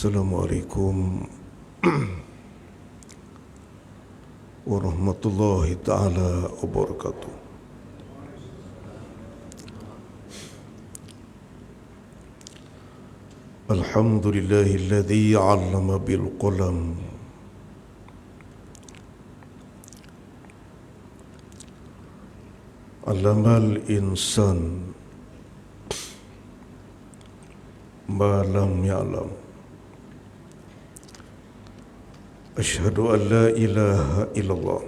Assalamualaikum warahmatullahi ta'ala wabarakatuh. Alhamdulillahilladzi 'allama bil qalam allamal insan ma lam ya'lam. Asyhadu an la ilaha illallah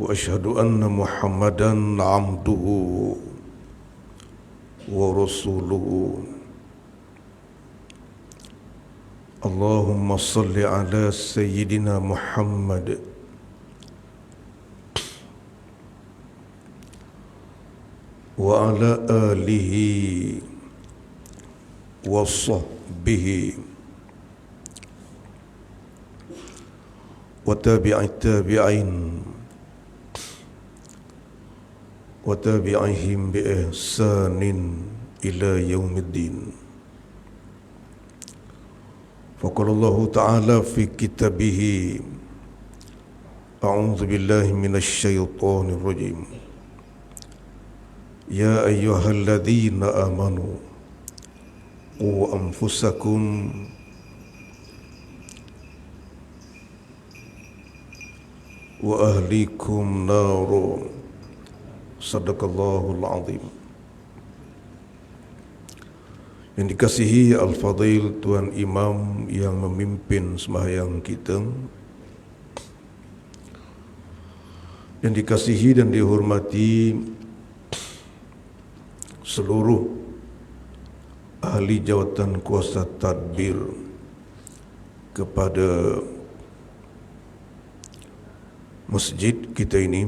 wa asyhadu anna Muhammadan 'abduhu wa rasuluhu. Allahumma salli ala sayyidina Muhammad wa ala alihi wa sahbihi wa tabi'in wa tabi'ihim bi ihsanin ila yaumiddin. Faqala Allah Ta'ala fi kitabih, a'udzu billahi minasy syaithanir rajim. Ya ayyuhalladzina amanu qu anfusakum wa ahlikum naro. Sadaqallahul azim. Yang dikasihi Al-Fadhil Tuan Imam yang memimpin sembahyang kita, yang dikasihi dan dihormati seluruh ahli jawatan kuasa tadbir kepada masjid kita ini,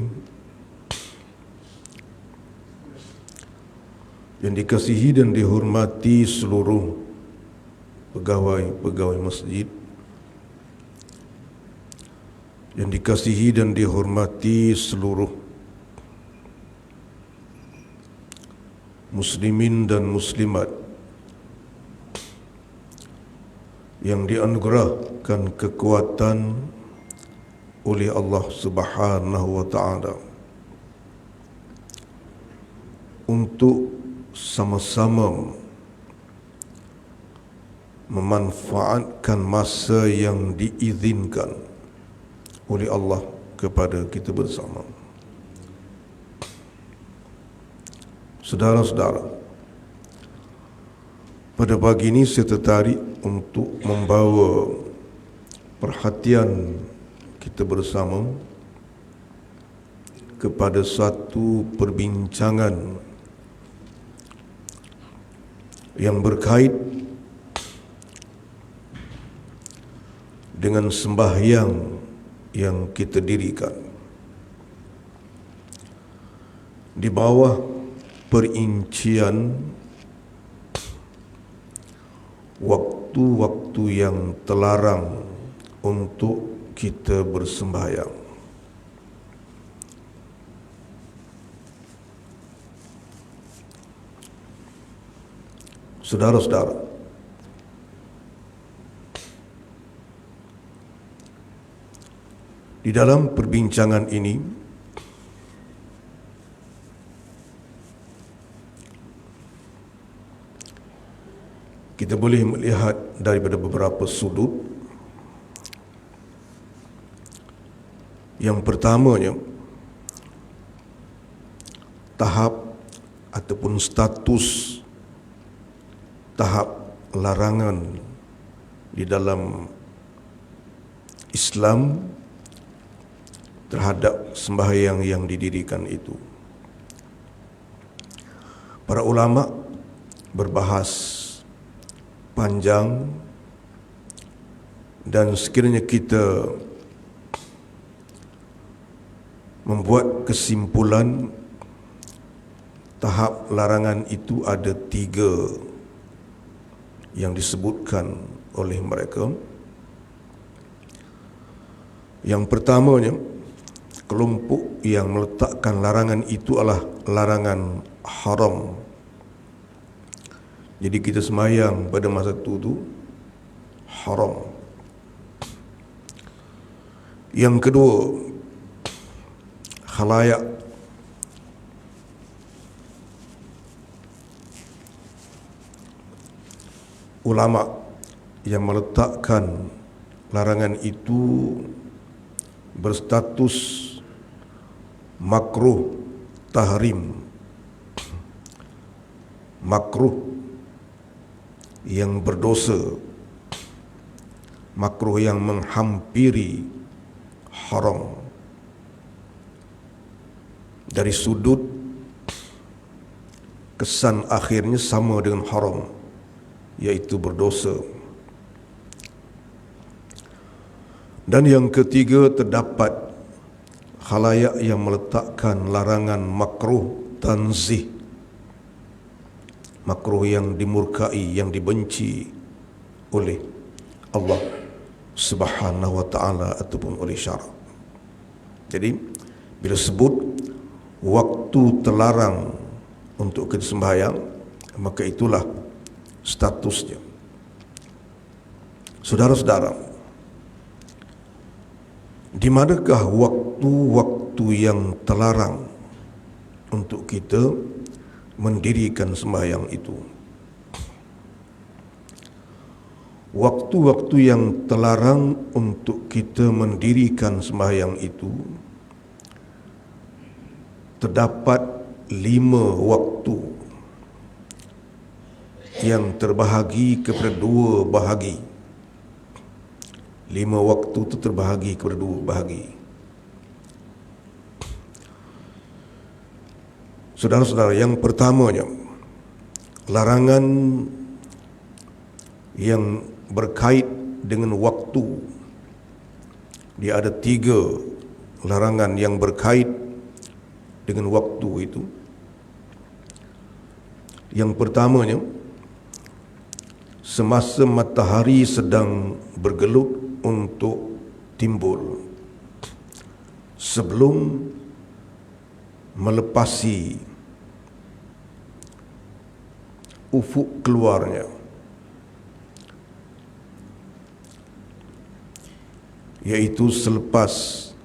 yang dikasihi dan dihormati seluruh pegawai-pegawai masjid, yang dikasihi dan dihormati seluruh muslimin dan muslimat yang dianugerahkan kekuatan oleh Allah Subhanahu wa Ta'ala untuk sama-sama memanfaatkan masa yang diizinkan oleh Allah kepada kita bersama. Saudara-saudara, pada pagi ini saya tertarik untuk membawa perhatian kita bersama kepada satu perbincangan yang berkait dengan sembahyang yang kita dirikan di bawah perincian waktu-waktu yang terlarang untuk kita bersembahyang. Saudara-saudara, di dalam perbincangan ini kita boleh melihat daripada beberapa sudut. Yang pertamanya, tahap ataupun status tahap larangan di dalam Islam terhadap sembahyang yang didirikan itu. Para ulama berbahas panjang, dan sekiranya kita membuat kesimpulan, tahap larangan itu ada 3 yang disebutkan oleh mereka. Yang pertamanya, kelompok yang meletakkan larangan itu adalah larangan haram. Jadi kita sembahyang pada masa itu haram. Yang kedua, khalayak ulama yang meletakkan larangan itu berstatus makruh tahrim, makruh yang berdosa, makruh yang menghampiri haram. Dari sudut kesan akhirnya sama dengan haram, yaitu berdosa. Dan yang ketiga, terdapat khalayak yang meletakkan larangan makruh tanzih, makruh yang dimurkai, yang dibenci oleh Allah Subhanahu wa ta'ala ataupun oleh syarak. Jadi bila sebut waktu terlarang untuk kita sembahyang, maka itulah statusnya. Saudara-saudara, di manakah waktu-waktu yang terlarang untuk kita mendirikan sembahyang itu? Waktu-waktu yang terlarang untuk kita mendirikan sembahyang itu terdapat 5 waktu yang terbahagi kepada 2 bahagi. 5 waktu itu terbahagi kepada 2 bahagi. Saudara-saudara, yang pertamanya, larangan yang berkait dengan waktu. Dia ada 3 larangan yang berkait dengan waktu itu. Yang pertamanya, semasa matahari sedang bergelut untuk timbul, sebelum melepasi ufuk keluarnya, yaitu selepas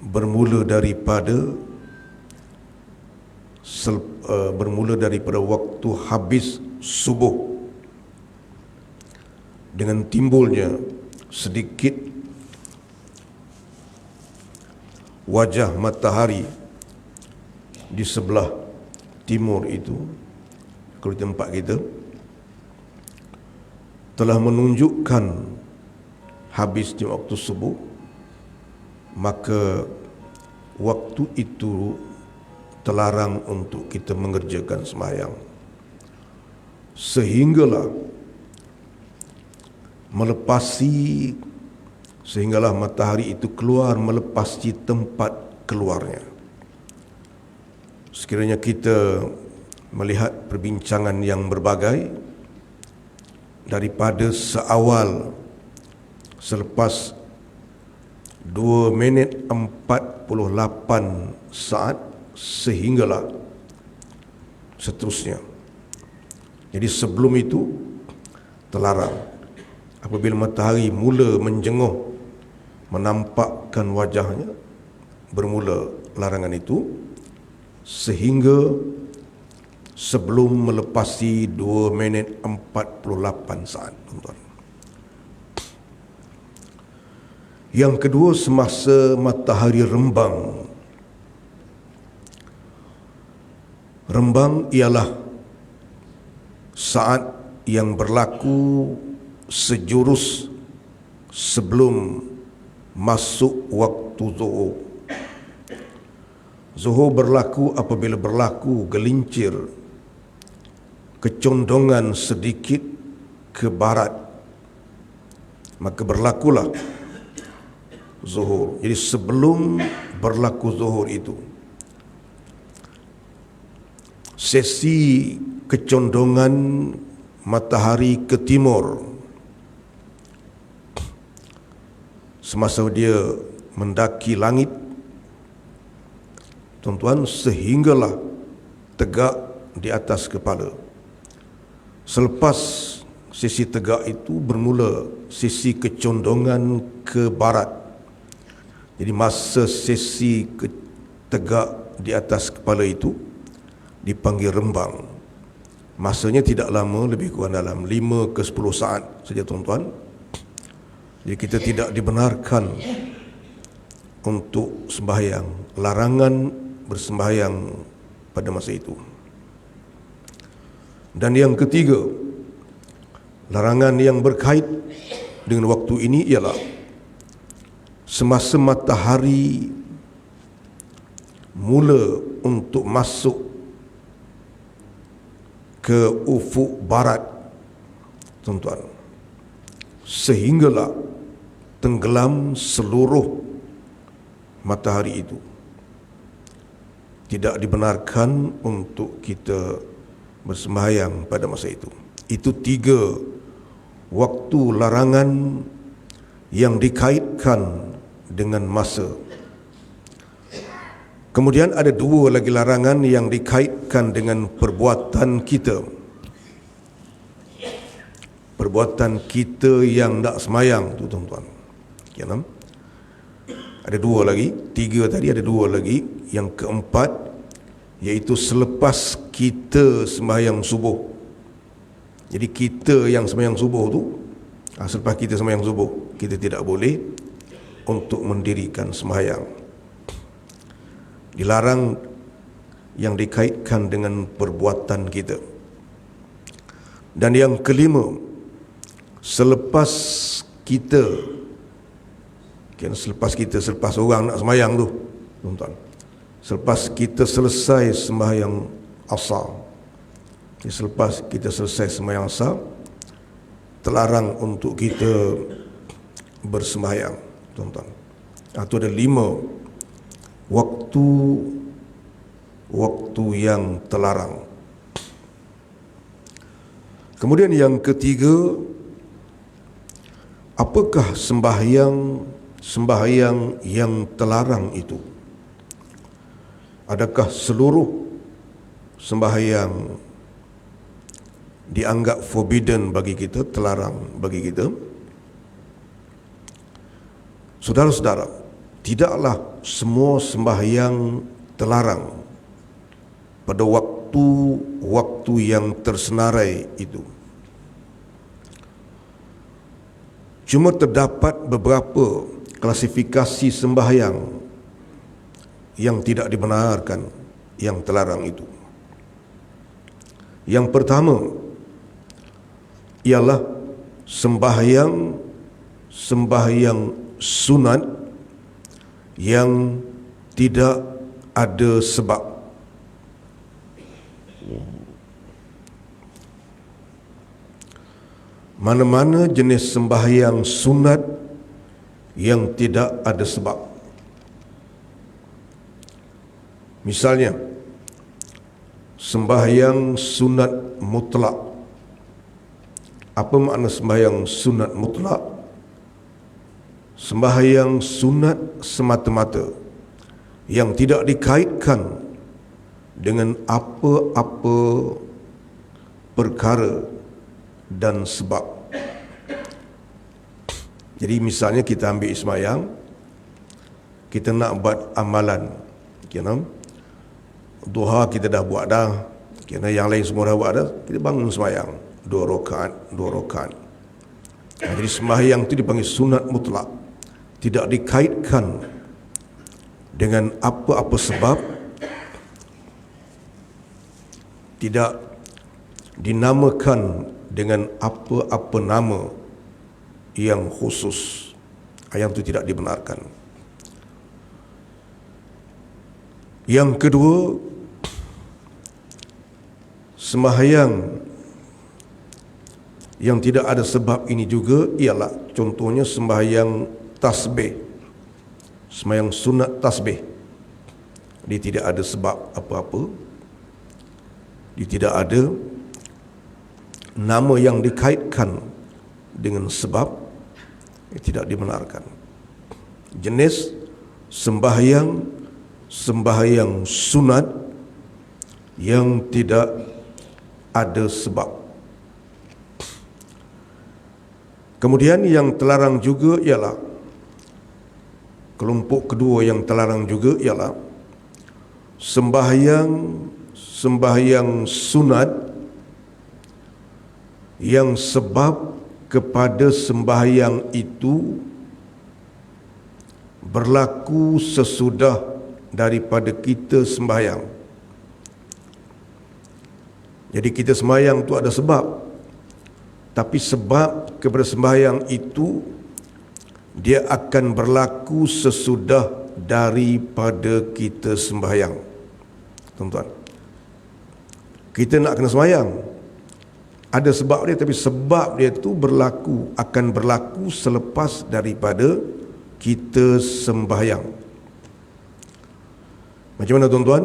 bermula daripada waktu habis subuh, dengan timbulnya sedikit wajah matahari di sebelah timur itu, kalau di tempat kita, telah menunjukkan habisnya waktu subuh, maka waktu itu terlarang untuk kita mengerjakan sembahyang sehinggalah matahari itu keluar melepasi tempat keluarnya. Sekiranya kita melihat perbincangan yang berbagai, daripada selepas 2 minit 48 saat sehinggalah seterusnya. Jadi sebelum itu terlarang. Apabila matahari mula menjenguh, menampakkan wajahnya, bermula larangan itu sehingga sebelum melepasi 2 minit 48 saat, tuan-tuan. Yang kedua, semasa matahari rembang. Rembang ialah saat yang berlaku sejurus sebelum masuk waktu zuhur. Zuhur berlaku apabila berlaku gelincir, kecondongan sedikit ke barat, maka berlakulah zuhur. Jadi sebelum berlaku zuhur itu, sesi kecondongan matahari ke timur, semasa dia mendaki langit, tuan-tuan, sehinggalah tegak di atas kepala. Selepas sesi tegak itu bermula sesi kecondongan ke barat. Jadi masa sesi tegak di atas kepala itu dipanggil rembang. Masanya tidak lama, lebih kurang dalam 5 ke 10 saat saja tuan-tuan. Jadi kita tidak dibenarkan untuk sembahyang, larangan bersembahyang pada masa itu. Dan yang ketiga, larangan yang berkait dengan waktu ini ialah semasa matahari mula untuk masuk ke ufuk barat, tuan-tuan, sehinggalah tenggelam seluruh matahari itu. Tidak dibenarkan untuk kita bersembahyang pada masa itu. Itu 3 waktu larangan yang dikaitkan dengan masa. Kemudian ada 2 lagi larangan yang dikaitkan dengan perbuatan kita. Perbuatan kita yang tak semayang tu, tuan-tuan. Ya, ada 2 lagi, 3 tadi, ada 2 lagi. Yang keempat, iaitu selepas kita sembahyang subuh. Jadi kita yang sembahyang subuh tu, selepas kita sembahyang subuh, kita tidak boleh untuk mendirikan sembahyang. Dilarang yang dikaitkan dengan perbuatan kita. Dan yang kelima, selepas kita, selepas orang nak sembahyang tu, tuan-tuan, selepas kita selesai sembahyang asar, selepas kita selesai sembahyang asar, terlarang untuk kita bersembahyang, tuan-tuan. Itu ada 5 waktu yang terlarang. Kemudian yang ketiga, apakah sembahyang yang terlarang itu? Adakah seluruh sembahyang dianggap forbidden bagi kita, terlarang bagi kita? Saudara-saudara, tidaklah semua sembahyang terlarang pada waktu yang tersenarai itu. Cuma terdapat beberapa klasifikasi sembahyang yang tidak dibenarkan, yang terlarang itu. Yang pertama ialah sembahyang sunat yang tidak ada sebab. Mana-mana jenis sembahyang sunat yang tidak ada sebab. Misalnya, sembahyang sunat mutlak. Apa makna sembahyang sunat mutlak? Sembahyang sunat semata-mata yang tidak dikaitkan dengan apa-apa perkara dan sebab. Jadi misalnya kita ambil sembahyang, kita nak buat amalan, duha kita dah buat dah, yang lain semua dah buat dah, kita bangun sembahyang 2 rakaat. Jadi sembahyang itu dipanggil sunat mutlak, tidak dikaitkan dengan apa-apa sebab, tidak dinamakan dengan apa-apa nama yang khusus. Yang itu tidak dibenarkan. Yang kedua, sembahyang yang tidak ada sebab ini juga ialah contohnya sembahyang tasbih, sembahyang sunat tasbih. Dia tidak ada sebab apa-apa, dia tidak ada nama yang dikaitkan dengan sebab, tidak dibenarkan. Jenis sembahyang sunat yang tidak ada sebab. Kemudian yang terlarang juga ialah, kelompok kedua yang terlarang juga ialah sembahyang sunat yang sebab kepada sembahyang itu berlaku sesudah daripada kita sembahyang. Jadi kita sembahyang tu ada sebab, tapi sebab kepada sembahyang itu dia akan berlaku sesudah daripada kita sembahyang. Tuan-tuan, kita nak kena sembahyang, ada sebab dia, tapi sebab dia tu akan berlaku selepas daripada kita sembahyang. Macam mana tuan-tuan?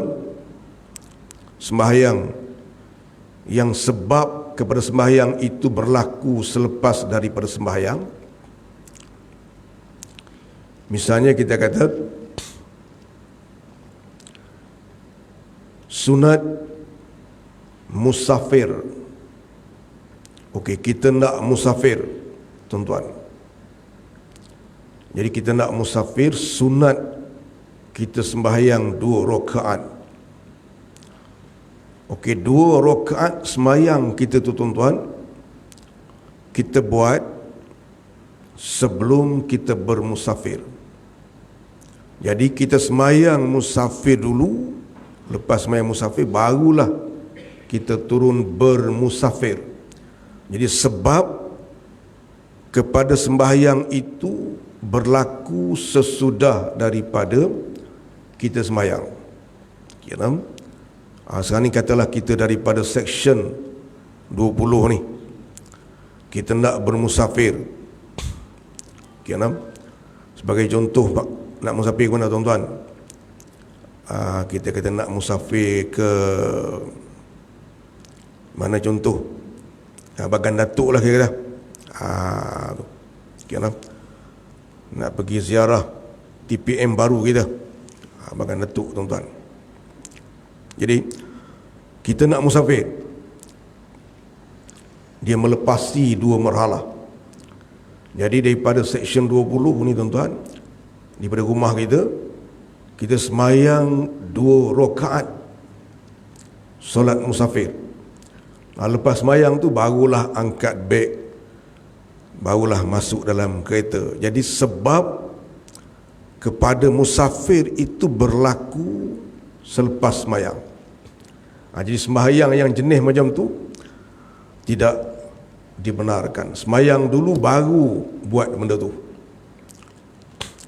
Sembahyang yang sebab kepada sembahyang itu berlaku selepas daripada sembahyang. Misalnya kita kata sunat musafir. Okey, kita nak musafir, tuan-tuan. Jadi kita nak musafir, sunat kita sembahyang 2 rakaat. Okey, 2 rakaat sembahyang kita tu, tuan-tuan, kita buat sebelum kita bermusafir. Jadi kita sembahyang musafir dulu, lepas sembahyang musafir barulah kita turun bermusafir. Jadi sebab kepada sembahyang itu berlaku sesudah daripada kita sembahyang. Sekarang ni katalah kita daripada section 20 ni, kita nak bermusafir. Sebagai contoh, nak musafir ke mana, tuan-tuan? Kita kata nak musafir ke mana contoh? Bagan Datuk lah kira-kira. Nak pergi ziarah TPM baru kita, Bagan Datuk, tuan-tuan. Jadi kita nak musafir, dia melepasi 2 marhalah. Jadi daripada section 20 ni, tuan-tuan, daripada rumah kita sembahyang 2 rakaat solat musafir. Lepas sembahyang tu barulah angkat beg, barulah masuk dalam kereta. Jadi sebab kepada musafir itu berlaku selepas sembahyang. Jadi sembahyang yang jenis macam tu tidak dibenarkan. Sembahyang dulu baru buat benda tu.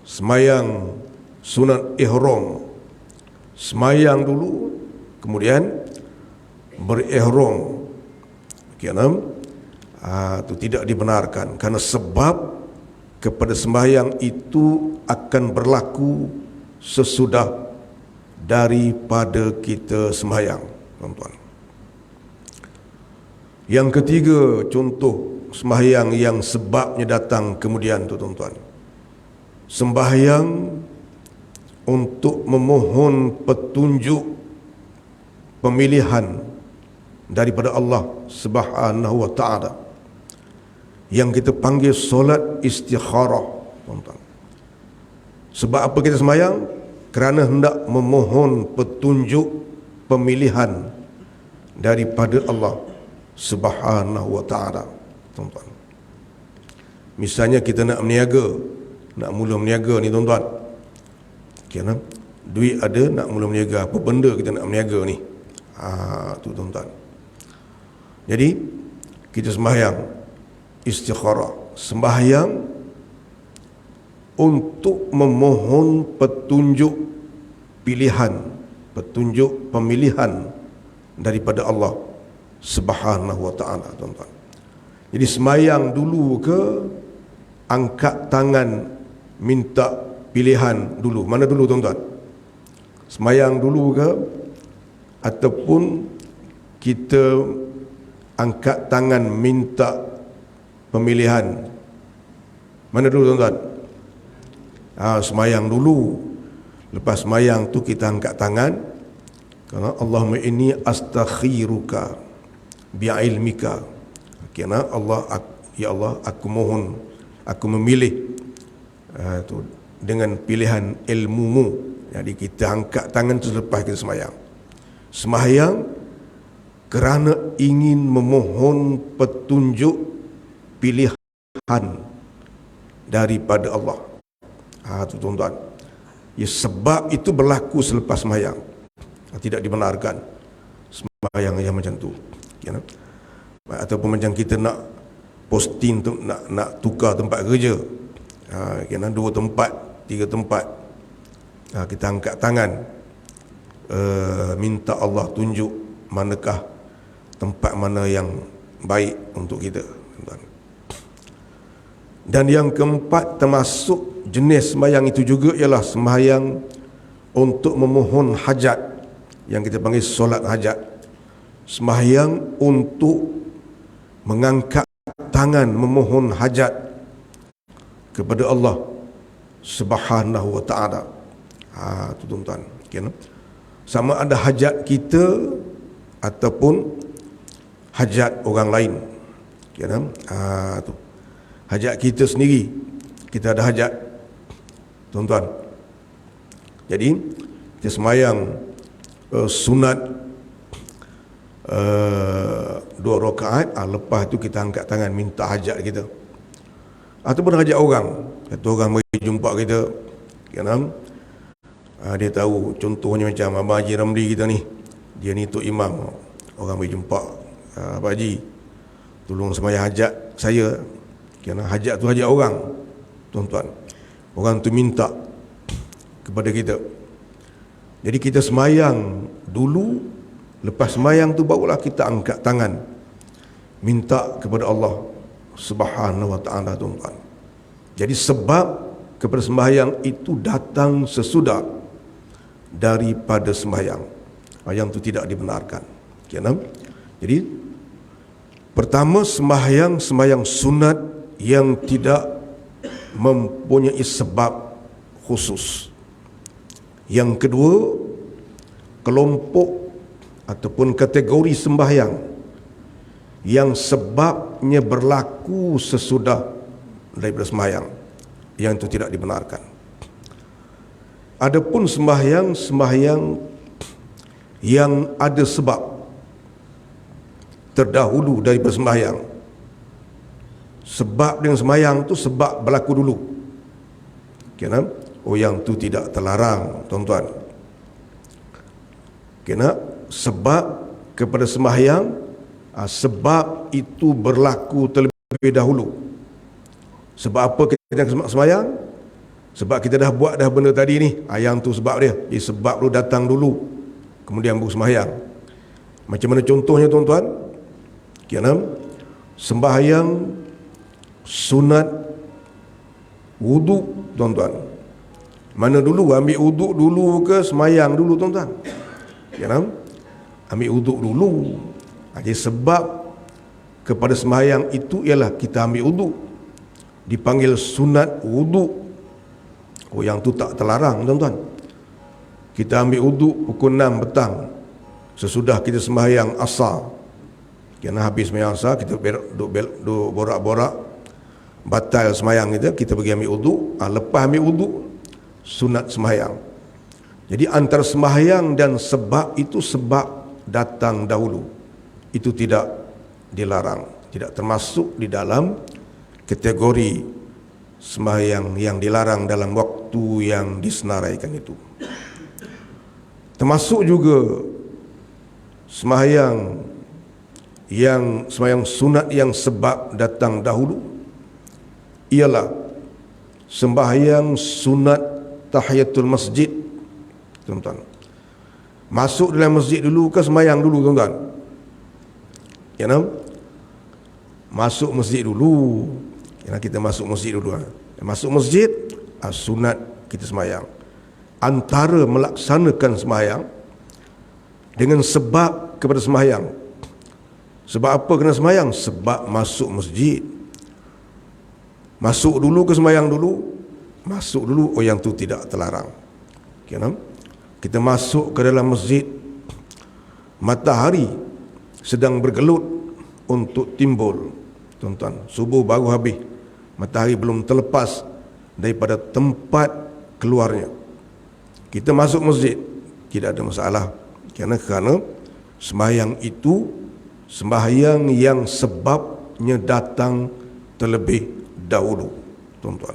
Sembahyang sunat ihram, sembahyang dulu kemudian berihram. Itu tidak dibenarkan, kerana sebab kepada sembahyang itu akan berlaku sesudah daripada kita sembahyang, tuan-tuan. Yang ketiga, contoh sembahyang yang sebabnya datang kemudian tu, tuan-tuan, sembahyang untuk memohon petunjuk pemilihan daripada Allah Subhanahu wa ta'ala, yang kita panggil solat istikharah, tuan-tuan. Sebab apa kita sembahyang? Kerana hendak memohon petunjuk pemilihan daripada Allah Subhanahu wa ta'ala, tuan-tuan. Misalnya kita nak berniaga, nak mula berniaga ni, tuan-tuan. Duit ada, nak mula berniaga, apa benda kita nak berniaga ni? Tu, tuan-tuan. Jadi kita sembahyang istikharah, sembahyang untuk memohon petunjuk pilihan, petunjuk pemilihan daripada Allah Subhanahu wa ta'ala, tuan-tuan. Jadi sembahyang dulu ke angkat tangan minta pilihan dulu? Mana dulu, tuan-tuan? Sembahyang dulu ke ataupun kita angkat tangan minta pemilihan? Mana dulu, tuan-tuan? Sembahyang dulu. Lepas sembahyang tu kita angkat tangan, Allahumma inni astakhiruka bi'ilmika. Ya Allah, aku mohon, aku memilih dengan pilihan ilmumu. Jadi kita angkat tangan tu selepas kita sembahyang. Sembahyang kerana ingin memohon petunjuk pilihan daripada Allah. Tu tuan-tuan. Ya, sebab itu berlaku selepas sembahyang. Tidak dibenarkan sembahyang yang macam tu. Ataupun macam kita nak posting tu, nak tukar tempat kerja, 2 tempat, 3 tempat, kita angkat tangan, minta Allah tunjuk manakah tempat mana yang baik untuk kita. Dan yang keempat, termasuk jenis sembahyang itu juga ialah sembahyang untuk memohon hajat, yang kita panggil solat hajat. Sembahyang untuk mengangkat tangan memohon hajat kepada Allah Subhanahu wa ta'ala. Tu tuan-tuan, sama ada hajat kita ataupun hajat orang lain. Tu hajat kita sendiri, kita ada hajat, tuan-tuan. Jadi kita sembahyang sunat 2 rakaat, lepas tu kita angkat tangan minta hajat kita, ataupun hajat orang. Kata orang mari jumpa kita, dia tahu, contohnya macam Abang Haji Ramli kita ni, dia ni Tok Imam. Orang mari jumpa, Abang Haji tolong sembahyang hajat saya. Hajat tu hajat orang, tuan-tuan. Orang tu minta kepada kita. Jadi kita sembahyang dulu, lepas sembahyang tu barulah kita angkat tangan minta kepada Allah Subhanahu wa ta'ala, tuan-tuan. Jadi sebab kepada sembahyang itu datang sesudah daripada sembahyang, yang itu tidak dibenarkan. Jadi pertama, sembahyang sunat yang tidak mempunyai sebab khusus. Yang kedua, kelompok ataupun kategori sembahyang yang sebabnya berlaku sesudah daripada sembahyang, yang itu tidak dibenarkan. Adapun sembahyang yang ada sebab terdahulu daripada sembahyang, sebab dengan sembahyang tu sebab berlaku dulu, yang tu tidak terlarang, tuan-tuan. Sebab kepada sembahyang, sebab itu berlaku terlebih dahulu. Sebab apa kita sembahyang? Sebab kita dah buat dah benda tadi ni, yang tu sebab dia. Jadi sebab tu datang dulu, kemudian baru sembahyang. Macam mana contohnya, tuan-tuan? Sembahyang sunat wudu, tuan-tuan. Mana dulu? Ambil wuduk dulu ke semayang dulu, tuan-tuan? Ambil wuduk dulu. Jadi sebab kepada semayang itu ialah kita ambil wuduk, dipanggil sunat wuduk. Yang tu tak terlarang, tuan-tuan. Kita ambil wuduk pukul 6 petang, sesudah kita sembahyang asar. Habis sembahyang asar, kita duk borak-borak, batal sembahyang kita pergi ambil wuduk. Lepas ambil wuduk, sunat sembahyang. Jadi antara sembahyang dan sebab itu, sebab datang dahulu, itu tidak dilarang, tidak termasuk di dalam kategori sembahyang yang dilarang dalam waktu yang disenaraikan itu. Termasuk juga sembahyang sunat yang sebab datang dahulu ialah sembahyang sunat tahiyatul masjid, tuan-tuan. Masuk dalam masjid dulu ke sembahyang dulu, tuan-tuan? Masuk masjid dulu. Kita masuk masjid dulu. Masuk masjid, sunat kita sembahyang. Antara melaksanakan sembahyang dengan sebab kepada sembahyang. Sebab apa kena sembahyang? Sebab masuk masjid. Masuk dulu ke sembahyang dulu? Masuk dulu, yang tu tidak terlarang. Kita masuk ke dalam masjid, matahari sedang bergelut untuk timbul, tuan-tuan. Subuh baru habis, matahari belum terlepas daripada tempat keluarnya. Kita masuk masjid, tidak ada masalah. Kerana sembahyang itu sembahyang yang sebabnya datang terlebih dahulu, tuan-tuan.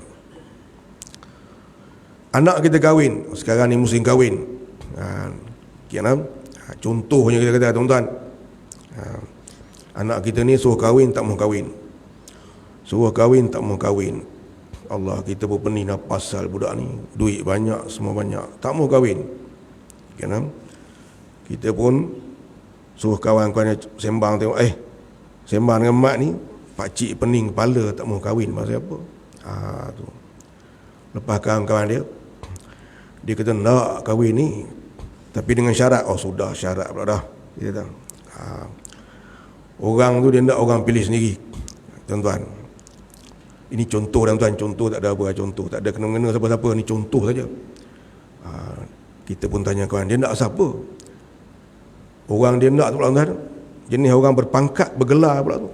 Anak kita kahwin, sekarang ni musim kahwin. Contohnya kita kata, tuan-tuan, anak kita ni suruh kahwin tak mau kahwin, suruh kahwin tak mau kahwin. Allah, kita pun pening nak pasal budak ni, duit banyak, semua banyak, tak mau kahwin. Kita pun suruh kawan-kawan sembang, tengok, sembang dengan mak ni, pakcik pening kepala tak mau kahwin, pasal apa? Tu. Lepas kawan-kawan dia kata nak kahwin ni, tapi dengan syarat. Oh sudah, syarat pula dah. Dia kata, orang tu dia nak orang pilih sendiri, tuan-tuan. Ini contoh, tuan-tuan, contoh, tak ada apa, contoh, tak ada kena-mengena siapa-siapa, ni contoh saja. Kita pun tanya kawan, dia nak siapa? Orang dia nak tu pula, tuan-tuan, jenis orang berpangkat, bergelar pula tu.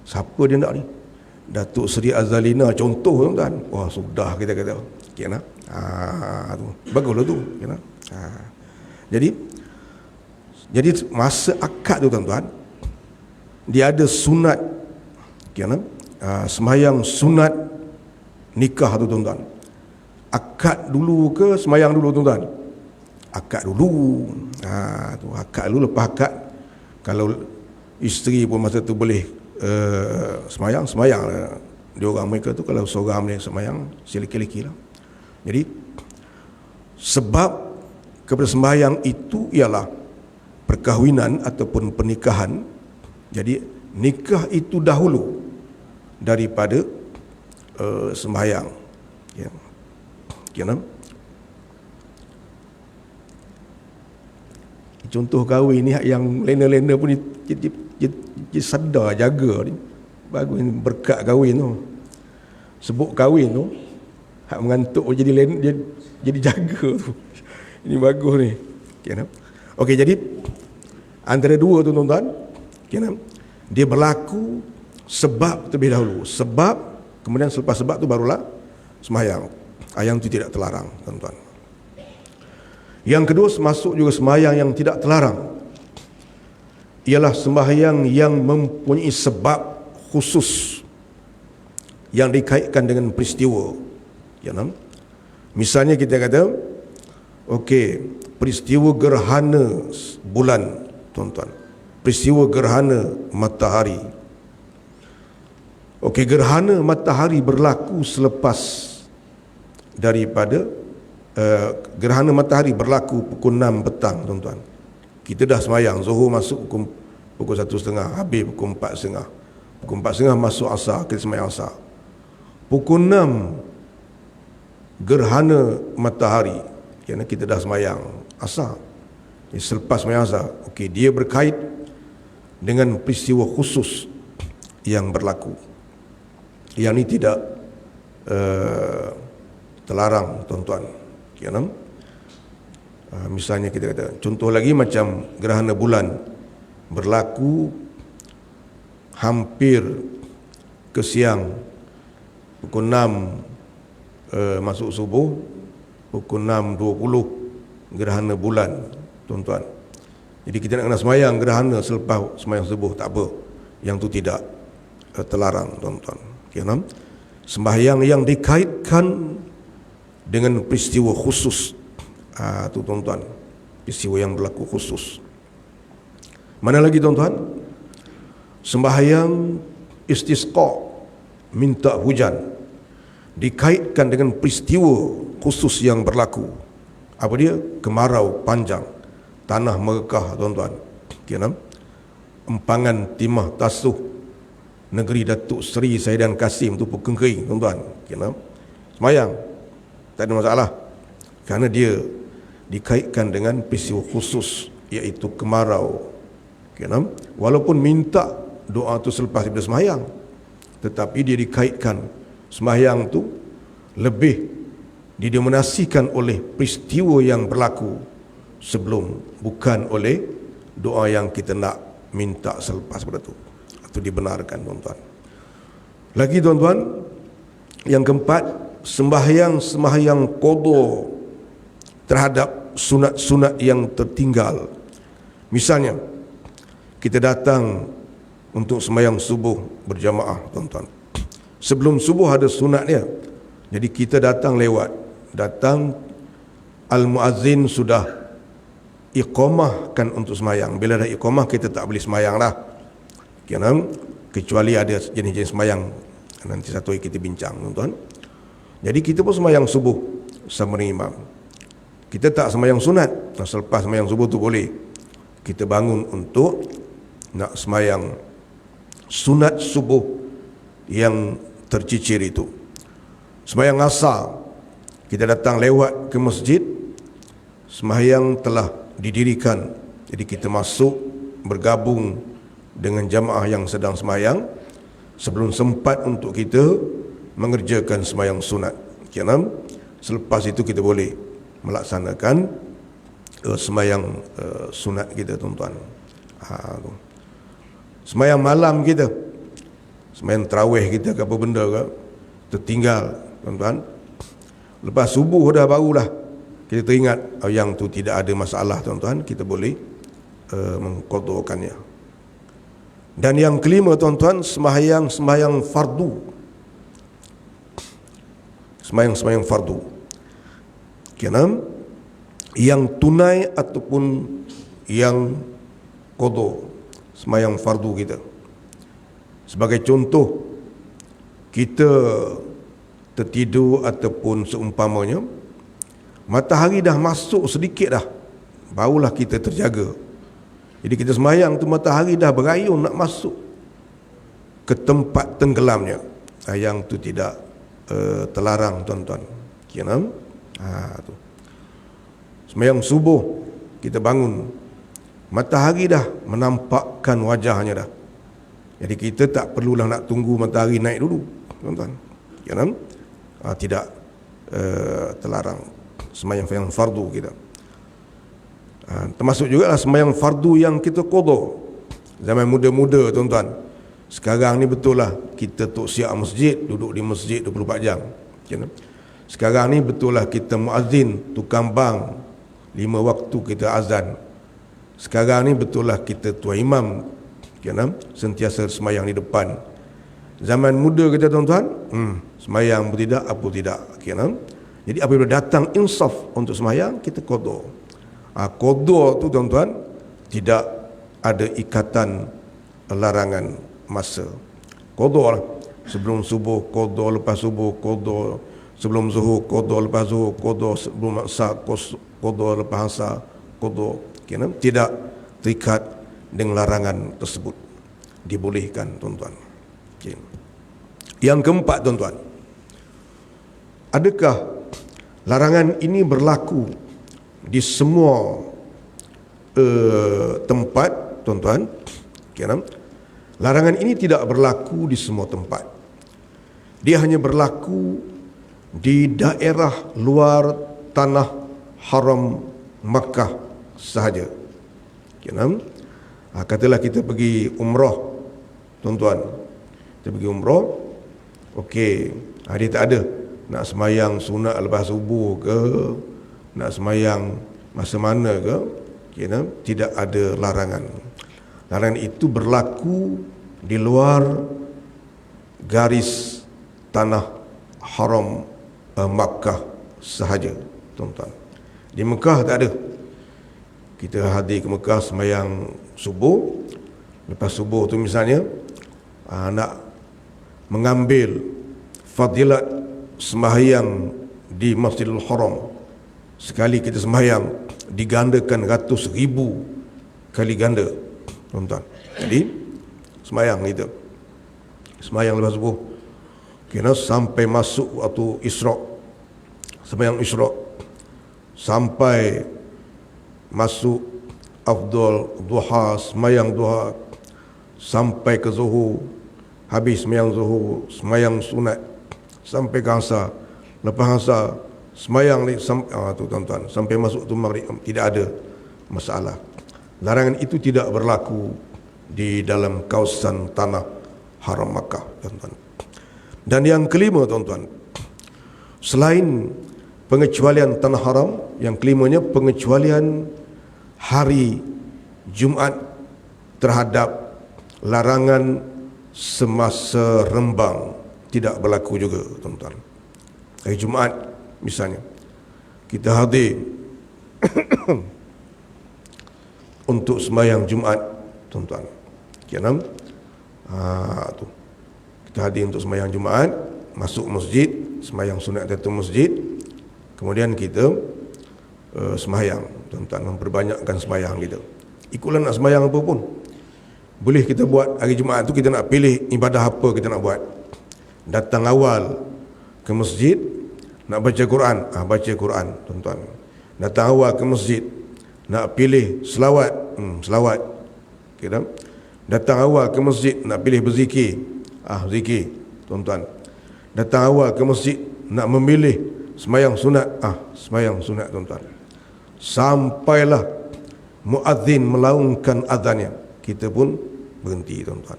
Siapa dia nak ni? Datuk Seri Azalina, contoh, tuan-tuan. Wah sudah, kita kata tu baguslah tu. Jadi masa akad tu, tuan-tuan, dia ada sunat, sembahyang sunat nikah tu, tuan-tuan. Akad dulu ke sembahyang dulu, tuan-tuan? Akad dulu. Tu akad dulu. Lepas akad, kalau isteri pun masa tu boleh sembahyang lah. Dia orang mereka tu, kalau seorang boleh sembahyang, siliki-liki lah. Jadi sebab kepada sembahyang itu ialah perkahwinan ataupun pernikahan. Jadi nikah itu dahulu daripada sembahyang. Contoh kahwin ni yang lena-lena pun dia sedar jaga ni. Bagus berkat kahwin tu. Sebut kahwin tu, hak mengantuk jadi dia jadi jaga tu. Ini bagus ni. Okey, jadi antara dua tu, tuan-tuan, dia berlaku sebab terlebih dahulu. Sebab, kemudian selepas sebab tu barulah sembahyang. Yang itu tidak terlarang, tuan-tuan. Yang kedua, masuk juga sembahyang yang tidak terlarang, ialah sembahyang yang mempunyai sebab khusus yang dikaitkan dengan peristiwa. Misalnya kita kata, peristiwa gerhana bulan, tuan-tuan, peristiwa gerhana matahari. Gerhana matahari berlaku selepas daripada gerhana matahari berlaku pukul 6 petang, tuan-tuan. Kita dah sembahyang, Zuhur masuk pukul 1.30, habis pukul 4.30. Pukul 4.30 masuk asar, kita sembahyang asar. Pukul 6 gerhana matahari, kerana kita dah sembahyang asar. Selepas sembahyang asar, dia berkait dengan peristiwa khusus yang berlaku. Yang ini tidak terlarang, tuan-tuan. Misalnya kita kata, contoh lagi macam gerhana bulan berlaku hampir ke siang, pukul 6 masuk subuh, pukul 6.20 gerhana bulan, tuan-tuan. Jadi kita nak kena sembahyang gerhana selepas sembahyang subuh, tak apa. Yang tu tidak terlarang, tuan-tuan. Sembahyang yang dikaitkan dengan peristiwa khusus, tu, tuan-tuan, peristiwa yang berlaku khusus. Mana lagi, tuan-tuan? Sembahyang istisqa, minta hujan, dikaitkan dengan peristiwa khusus yang berlaku. Apa dia? Kemarau panjang, tanah merekah, tuan-tuan. Empangan timah tasuh negeri Datuk Seri Saidan Kasim tu pun kering, tuan-tuan. Sembahyang tak ada masalah, kerana dia dikaitkan dengan peristiwa khusus, iaitu kemarau. Walaupun minta doa tu selepas daripada sembahyang, tetapi dia dikaitkan sembahyang tu lebih didominasikan oleh peristiwa yang berlaku sebelum, bukan oleh doa yang kita nak minta selepas pada tu. Itu dibenarkan tuan-tuan. Lagi tuan-tuan, yang keempat, sembahyang qada terhadap sunat-sunat yang tertinggal. Misalnya, kita datang untuk sembahyang subuh berjamaah tuan-tuan. Sebelum subuh ada sunat dia. Jadi kita datang lewat. Datang, al-muazzin sudah iqamahkan untuk sembahyang. Bila dah iqamah, kita tak boleh sembahyang dah. Kecuali ada jenis-jenis sembahyang. Nanti satu hari kita bincang tuan-tuan. Jadi kita pun sembahyang subuh sama dengan imam. Kita tak sembahyang sunat. Selepas sembahyang subuh tu boleh. Kita bangun untuk nak sembahyang sunat subuh yang tercicir itu. Sembahyang asar, kita datang lewat ke masjid, sembahyang telah didirikan. Jadi kita masuk bergabung dengan jamaah yang sedang sembahyang sebelum sempat untuk kita mengerjakan sembahyang sunat. Selepas itu kita boleh melaksanakan sembahyang sunat kita tuan-tuan. Sembahyang malam kita, sembahyang tarawih kita ke apa benda ke, tertinggal tuan-tuan. Lepas subuh dah barulah kita teringat yang tu tidak ada masalah tuan-tuan, kita boleh mengqadhakannya. Dan yang kelima tuan-tuan, sembahyang fardu. Sembahyang fardu. Keenam, yang tunai ataupun yang qadha, sembahyang fardu kita. Sebagai contoh, kita tertidur ataupun seumpamanya, matahari dah masuk sedikit dah, barulah kita terjaga. Jadi kita sembahyang tu matahari dah berayun nak masuk ke tempat tenggelamnya. Yang tu tidak terlarang tuan-tuan. Tu. Sembahyang subuh, kita bangun, matahari dah menampakkan wajahnya dah. Jadi kita tak perlulah nak tunggu matahari naik dulu tuan-tuan. Tidak terlarang sembahyang fardu kita. Termasuk juga lah sembahyang fardu yang kita qadha. Zaman muda-muda tuan-tuan, sekarang ni betul lah kita tok siap masjid, duduk di masjid 24 jam. Sekarang ni betul lah kita muazzin, tukang bang, 5 waktu kita azan. Sekarang ni betul lah kita tuan imam, sentiasa sembahyang di depan. Zaman muda kita tuan-tuan, sembahyang pun tidak, apa tidak. Jadi apabila datang insaf untuk sembahyang, kita qadha. Qadha tu tuan-tuan tidak ada ikatan larangan masa. Qadha lah. Sebelum subuh qadha, lepas subuh qadha, sebelum zuhur qadha, lepas zuhur qadha, sebelum asar qadha, lepas asar qadha. Tidak terikat dengan larangan tersebut. Dibolehkan tuan-tuan. Yang keempat tuan-tuan, adakah larangan ini berlaku di semua tempat tuan-tuan? Larangan ini tidak berlaku di semua tempat. Dia hanya berlaku di daerah luar tanah haram Makkah sahaja. Katalah kita pergi umrah tuan-tuan, kita pergi umrah, okey, dia tak ada nak sembahyang sunat lepas subuh ke, nak sembahyang masa mana ke, tidak ada larangan. Larangan itu berlaku di luar garis tanah haram Makkah sahaja tuan-tuan. Di Mekah tak ada. Kita hadir ke Mekah sembahyang subuh, lepas subuh tu misalnya nak mengambil fadilat sembahyang di Masjidil Haram, sekali kita sembahyang digandakan ratus ribu kali ganda tuan-tuan. Jadi sembahyang kita, sembahyang lepas subuh sampai masuk waktu Isra', sembahyang Isra' sampai masuk afdal duha, sembahyang duha sampai ke zuhur, habis sembahyang zuhur, sembahyang sunat sampai ke asar, lepas asar Semayang tu tuan-tuan, sampai masuk tu maghrib tidak ada masalah. Larangan itu tidak berlaku di dalam kawasan tanah haram Makkah, tuan-tuan. Dan yang kelima, tuan-tuan, selain pengecualian tanah haram, yang kelimanya pengecualian hari Jumaat terhadap larangan semasa rembang tidak berlaku juga, tuan-tuan. Hari Jumaat misalnya kita hadir untuk sembahyang Jumaat, tuan-tuan. Keenam, tu kita hadir untuk sembahyang Jumaat, masuk masjid, sembahyang sunat tahiyatul masjid, kemudian kita sembahyang, tuan-tuan, memperbanyakkan sembahyang kita. Ikutlah nak sembahyang apa pun boleh kita buat. Hari Jumaat tu kita nak pilih ibadah apa kita nak buat. Datang awal ke masjid nak baca Quran, baca Quran, tuan-tuan. Datang awal ke masjid nak pilih selawat, selawat. Kita datang awal ke masjid nak pilih berzikir, zikir, tuan-tuan. Datang awal ke masjid nak memilih sembahyang sunat, sembahyang sunat, tuan-tuan. Sampailah muadzin melaungkan azannya, kita pun berhenti, tuan-tuan.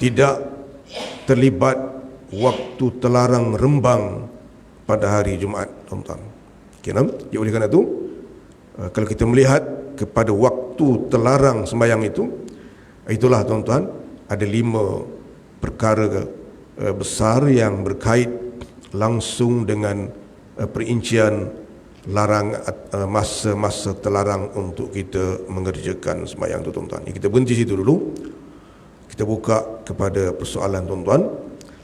Tidak terlibat waktu terlarang rembang pada hari Jumaat, tuan-tuan. Jadi oleh kerana itu, kalau kita melihat kepada waktu terlarang sembahyang itu, itulah, tuan-tuan, ada 5 perkara besar yang berkait langsung dengan perincian larang masa-masa terlarang untuk kita mengerjakan sembahyang itu, tuan-tuan. Kita berhenti situ dulu. Kita buka kepada persoalan, tuan-tuan.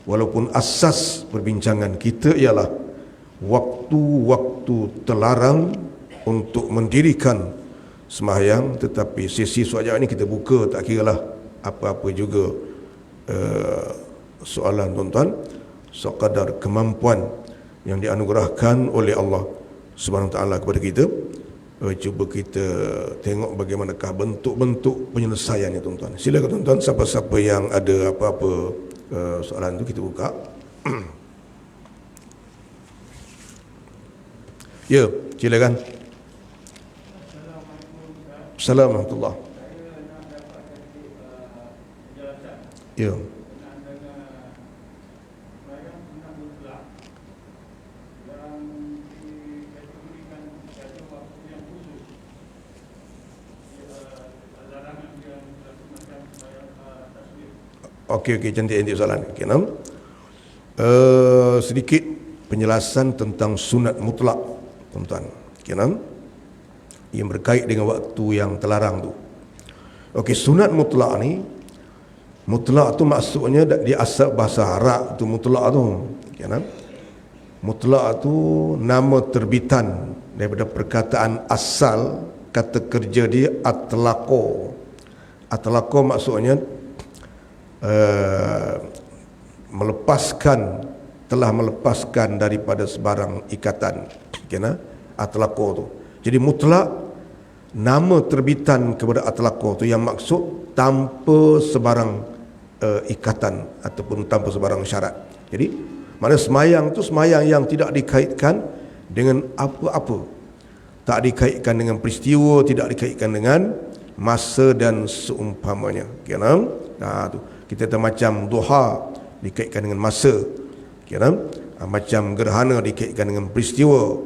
Walaupun asas perbincangan kita ialah waktu-waktu terlarang untuk mendirikan sembahyang, tetapi sesi soalan ini kita buka, tak kiralah apa-apa juga soalan, tuan-tuan, sekadar kemampuan yang dianugerahkan oleh Allah Subhanahu Wa Taala kepada kita. Cuba kita tengok bagaimanakah bentuk-bentuk penyelesaiannya, tuan-tuan. Silakan, tuan-tuan, siapa-siapa yang ada apa-apa soalan itu kita buka. Ya, silakan. Assalamualaikum warahmatullahi. Ya. Okey, cantik soalan. Okey, sedikit penjelasan tentang sunat mutlak, tuan-tuan. Okey, yang berkait dengan waktu yang terlarang tu. Okey, sunat mutlak ni, mutlak tu maksudnya di asal bahasa Arab tu mutlak tu. Okey, mutlak tu nama terbitan daripada perkataan asal kata kerja dia atlaqo. Atlaqo maksudnya telah melepaskan daripada sebarang ikatan. Kena atlaqo tu. Jadi mutlak nama terbitan kepada atlaqo tu yang maksud tanpa sebarang ikatan ataupun tanpa sebarang syarat. Jadi mana semayang tu semayang yang tidak dikaitkan dengan apa-apa. Tak dikaitkan dengan peristiwa, tidak dikaitkan dengan masa dan seumpamanya. Kena tu. Kita tahu macam duha dikaitkan dengan masa, macam gerhana dikaitkan dengan peristiwa,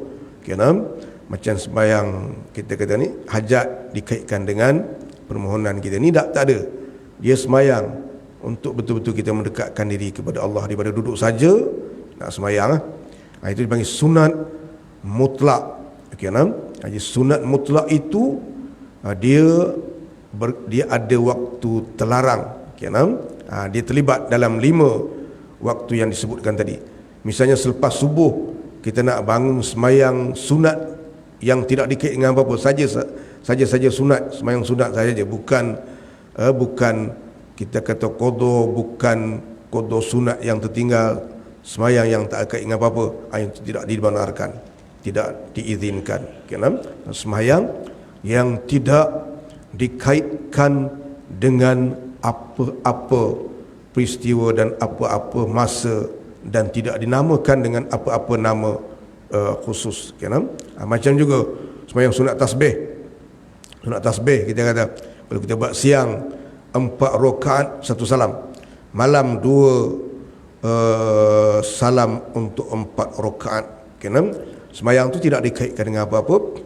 macam sembahyang kita kata ni hajat dikaitkan dengan permohonan kita. Ni tak ada. Dia sembahyang untuk betul-betul kita mendekatkan diri kepada Allah daripada duduk saja nak sembahyang. Itu dipanggil sunat mutlak. Jadi sunat mutlak itu dia ada waktu terlarang. Dia terlibat dalam 5 waktu yang disebutkan tadi. Misalnya selepas subuh kita nak bangun semayang sunat yang tidak dikait dengan apa-apa, saja sunat, semayang sunat saja, bukan kita kata qada, bukan qada sunat yang tertinggal, semayang yang tak kait dengan apa-apa, yang tidak dibenarkan, tidak diizinkan. Semayang yang tidak dikaitkan dengan apa-apa peristiwa dan apa-apa masa dan tidak dinamakan dengan apa-apa nama khusus, kan? Macam juga sembahyang sunat tasbih. Sunat tasbih kita kata kalau kita buat siang 4 rakaat 1 salam, malam 2 salam untuk 4 rakaat, kan? Sembahyang tu tidak dikaitkan dengan apa-apa,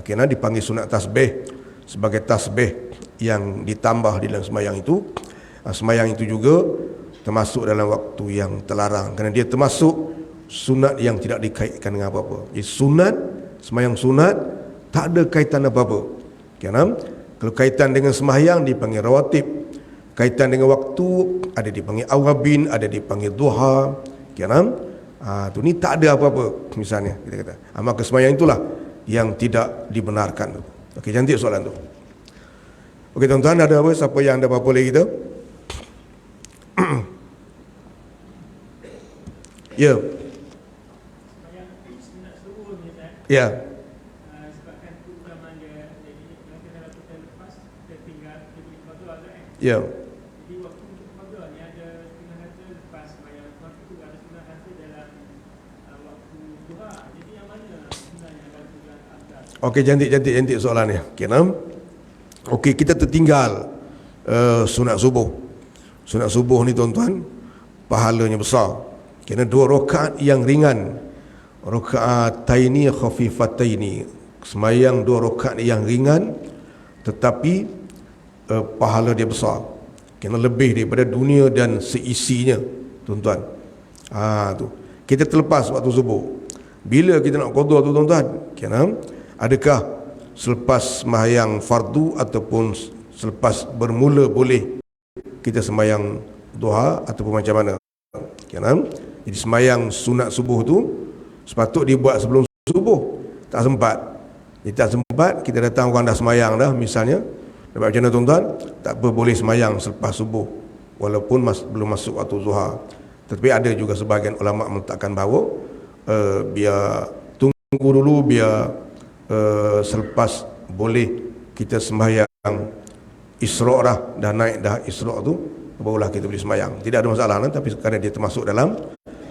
kan? Dipanggil sunat tasbih sebagai tasbih yang ditambah di dalam sembahyang itu. Sembahyang itu juga termasuk dalam waktu yang terlarang kerana dia termasuk sunat yang tidak dikaitkan dengan apa-apa. Jadi sunat, sembahyang sunat tak ada kaitan apa-apa. Kan? Kalau kaitan dengan sembahyang dipanggil rawatib. Kaitan dengan waktu ada dipanggil awabin, ada dipanggil duha. Kan? Tu ni tak ada apa-apa misalnya kita kata. Maka sembahyang itulah yang tidak dibenarkan. Okey, cantik soalan tu. Okey tuan-tuan, ada apa? Siapa yang ada apa-apa lagi kita? Ya. Ya. Ya. Okey, cantik soalannya. Okey, kita tertinggal sunat subuh. Sunat subuh ni tuan-tuan, pahalanya besar. Kena 2 rakaat yang ringan. Rakaataini khafifataini. Sembahyang 2 rakaat yang ringan tetapi pahala dia besar. Kena lebih daripada dunia dan seisinya, tuan-tuan. Tu. Kita terlepas waktu subuh. Bila kita nak qada tu tuan-tuan? Adakah selepas sembahyang fardu ataupun selepas bermula boleh kita sembahyang duha ataupun macam mana? Jadi sembahyang sunat subuh tu sepatut dibuat sebelum subuh. Tak sempat. Jadi tak sempat, kita datang orang dah sembahyang dah misalnya. Dapat macam mana tuan-tuan? Tak apa, boleh sembahyang selepas subuh walaupun belum masuk waktu zuhar. Tetapi ada juga sebahagian ulama meletakkan bahawa biar tunggu dulu, biar selepas boleh kita sembahyang Isra' dah naik dah Isra' tu, barulah kita boleh sembahyang. Tidak ada masalah tapi kerana dia termasuk dalam